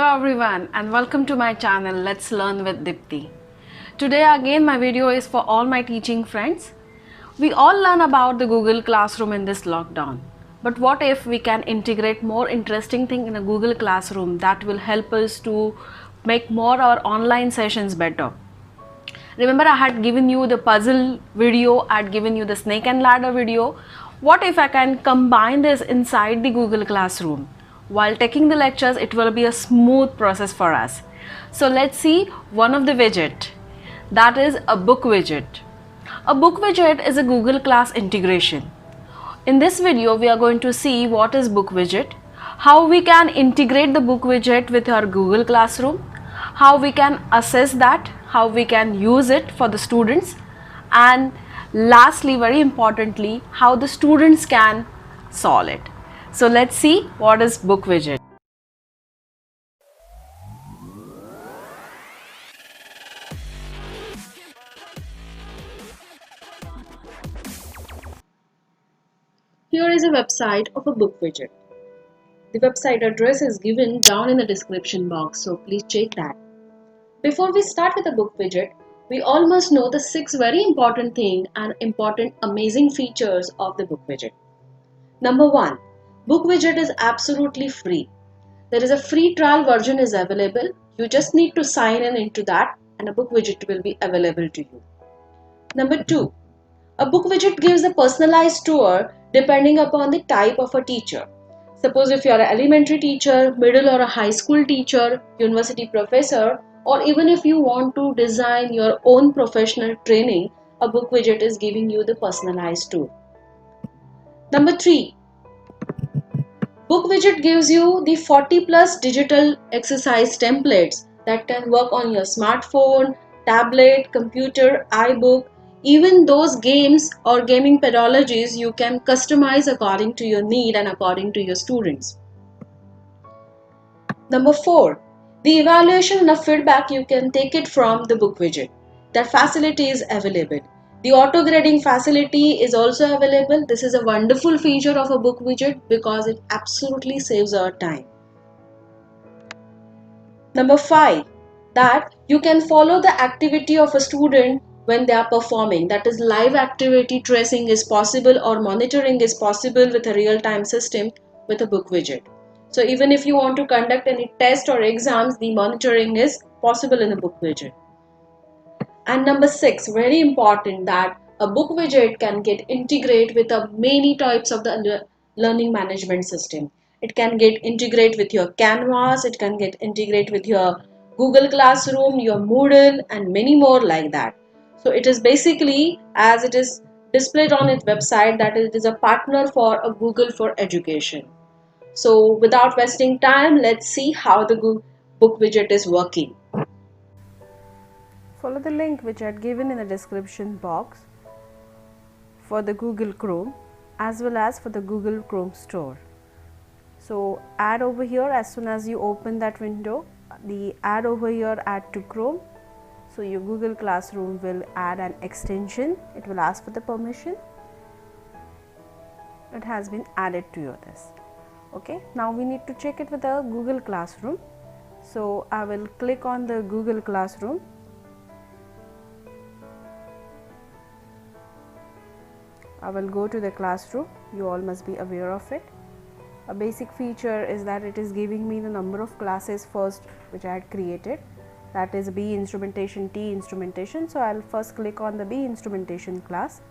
everyone and welcome to my channel Let's Learn with Dipti. Today again my video is for all my teaching friends. We all learn about the Google Classroom in this lockdown. But what if we can integrate more interesting thing in a Google Classroom that will help us to make more our online sessions better? Remember I had given you the puzzle video, I had given you the snake and ladder video. What if I can combine this inside the Google Classroom? While taking the lectures, it will be a smooth process for us. So let's see one of the widget. That is a book widget. A book widget is a Google Class integration. In this video, we are going to see what is book widget, how we can integrate the book widget with our Google Classroom, how we can assess that, how we can use it for the students, and lastly, very importantly, how the students can solve it. So let's see what is book widget. Here is a website of a book widget. The website address is given down in the description box, so please check that. Before we start with the book widget, we all must know the 6 very important things and important amazing features of the book widget. Number 1. Book widget is absolutely free. There is a free trial version is available. You just need to sign in into that and a book widget will be available to you. Number 2. A book widget gives a personalized tour depending upon the type of a teacher. Suppose if you are an elementary teacher, middle or a high school teacher, university professor, or even if you want to design your own professional training, a book widget is giving you the personalized tour. Number 3. Book widget gives you the 40 plus digital exercise templates that can work on your smartphone, tablet, computer, iBook. Even those games or gaming pedagogies you can customize according to your need and according to your students. Number 4. The evaluation and feedback you can take it from the book widget. That facility is available. The auto grading facility is also available. This is a wonderful feature of a book widget because it absolutely saves our time. Number 5. That you can follow the activity of a student when they are performing. That is, live activity tracing is possible or monitoring is possible with a real-time system with a book widget. So even if you want to conduct any test or exams, the monitoring is possible in a book widget. And number 6, very important, that a book widget can get integrate with many types of the learning management system. It can get integrate with your CANVAS, it can get integrate with your Google Classroom, your Moodle, and many more like that. So it is basically, as it is displayed on its website, that it is a partner for a Google for education. So without wasting time, let's see how the book widget is working. Follow the link which I had given in the description box for the Google Chrome as well as for the Google Chrome store. So add over here, as soon as you open that window, the add over here, add to Chrome. So your Google Classroom will add an extension. It will ask for the permission. It has been added to your this. Okay, now we need to check it with the Google Classroom. So I will click on the Google Classroom. I will go to the classroom. You all must be aware of it. A basic feature is that it is giving me the number of classes first which I had created. That is B instrumentation, T instrumentation. So I'll first click on the B instrumentation class.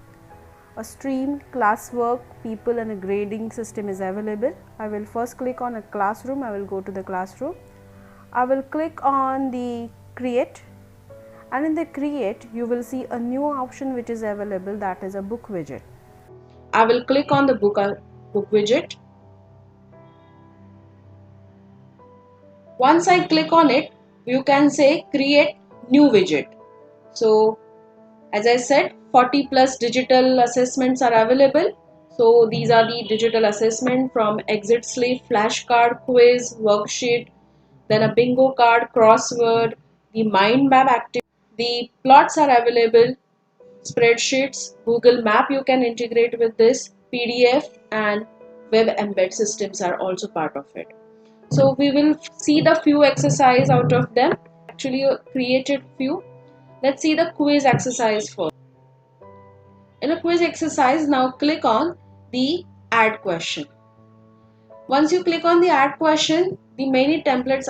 A stream, classwork, people and a grading system is available. I will first click on a classroom. I will go to the classroom. I will click on the create, and in the create you will see a new option which is available, that is a book widget. I will click on the book widget. Once I click on it, you can say create new widget. So as I said, 40 plus digital assessments are available. So these are the digital assessment from exit slate, flashcard, quiz, worksheet, then a bingo card, crossword, the mind map activity. The plots are available, spreadsheets, Google Map you can integrate with this, PDF and web embed systems are also part of it. So we will see the few exercise out of them. Actually created few. Let's see the quiz exercise first. In a quiz exercise, now click on the add question. Once you click on the add question, the many templates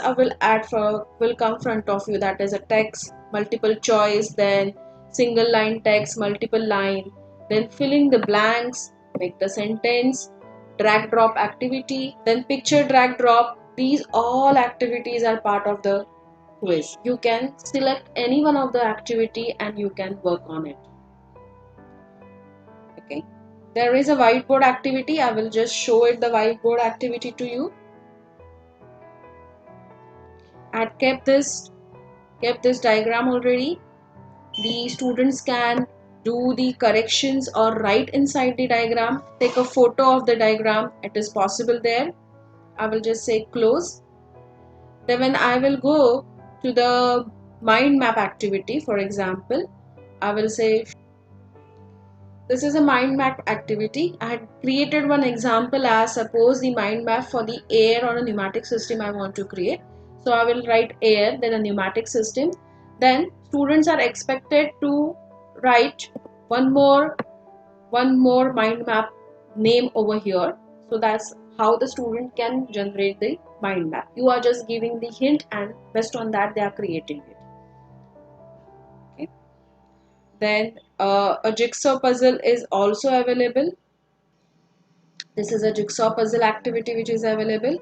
will come front of you. That is a text, multiple choice, then single line text, multiple line, then filling the blanks, make the sentence, drag drop activity, then picture drag drop. These all activities are part of the quiz. You can select any one of the activity and you can work on it. Okay. There is a whiteboard activity. I will just show it the whiteboard activity to you. I had kept this diagram already. The students can do the corrections or write inside the diagram. Take a photo of the diagram. It is possible there. I will just say close. Then when I will go to the mind map activity, for example, I will say this is a mind map activity. I had created one example as suppose the mind map for the air or a pneumatic system I want to create. So I will write air, then a pneumatic system. Then students are expected to write one more mind map name over here. So that's how the student can generate the mind map. You are just giving the hint and based on that they are creating it. Okay. Then a jigsaw puzzle is also available. This is a jigsaw puzzle activity which is available.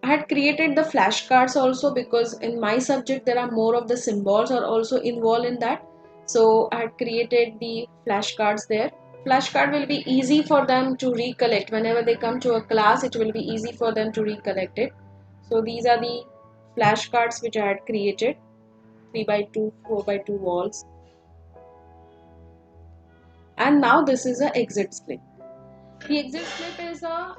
I had created the flashcards also because in my subject there are more of the symbols are also involved in that. So I had created the flashcards there. Flashcard will be easy for them to recollect. Whenever they come to a class, it will be easy for them to recollect it. So these are the flashcards which I had created. 3x2, 4x2 walls. And now this is a exit slip. The exit slip is a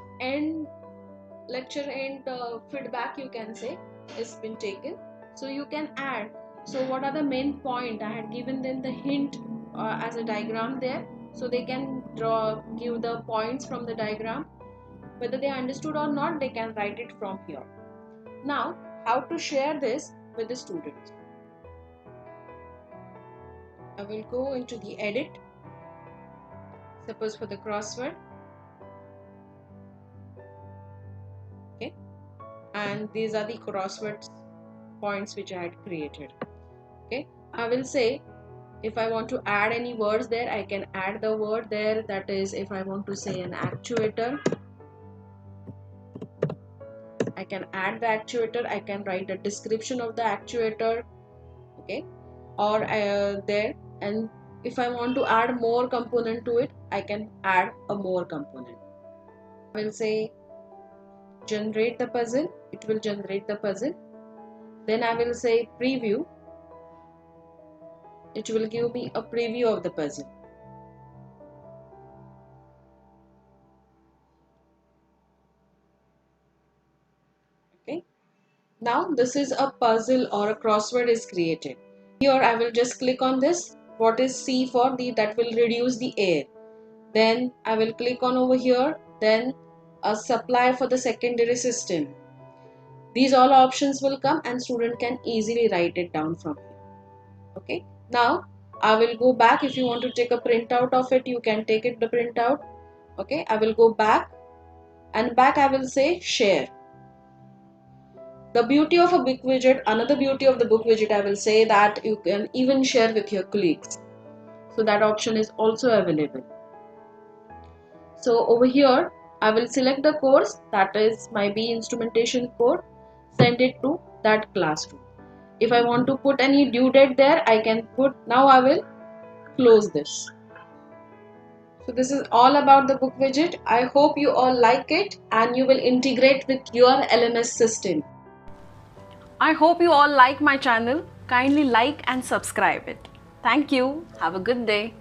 lecture end feedback, you can say, is been taken. So you can add. So what are the main point? I had given them the hint as a diagram there. So they can give the points from the diagram. Whether they understood or not, they can write it from here. Now, how to share this with the students? I will go into the edit. Suppose for the crossword. Okay. And these are the crosswords points which I had created. Okay. I will say if I want to add any words there, I can add the word there. That is, if I want to say an actuator, I can add the actuator. I can write a description of the actuator. Okay. Or there, and if I want to add more component to it, I can add a more component. I will say generate the puzzle. It will generate the puzzle. Then I will say preview. It will give me a preview of the puzzle. Okay. Now this is a puzzle or a crossword is created. Here I will just click on this. What is C for? That will reduce the air. Then I will click on over here. Then a supply for the secondary system. These all options will come and student can easily write it down from here. Okay. Now I will go back. If you want to take a printout of it, you can take it the printout. Okay. I will go back and back I will say share. The beauty of a book widget, another beauty of the book widget, I will say that you can even share with your colleagues. So that option is also available. So over here, I will select the course, that is my B instrumentation code, send it to that classroom. If I want to put any due date there, I can put. Now I will close this. So this is all about the book widget. I hope you all like it and you will integrate with your LMS system. I hope you all like my channel. Kindly like and subscribe it. Thank you. Have a good day.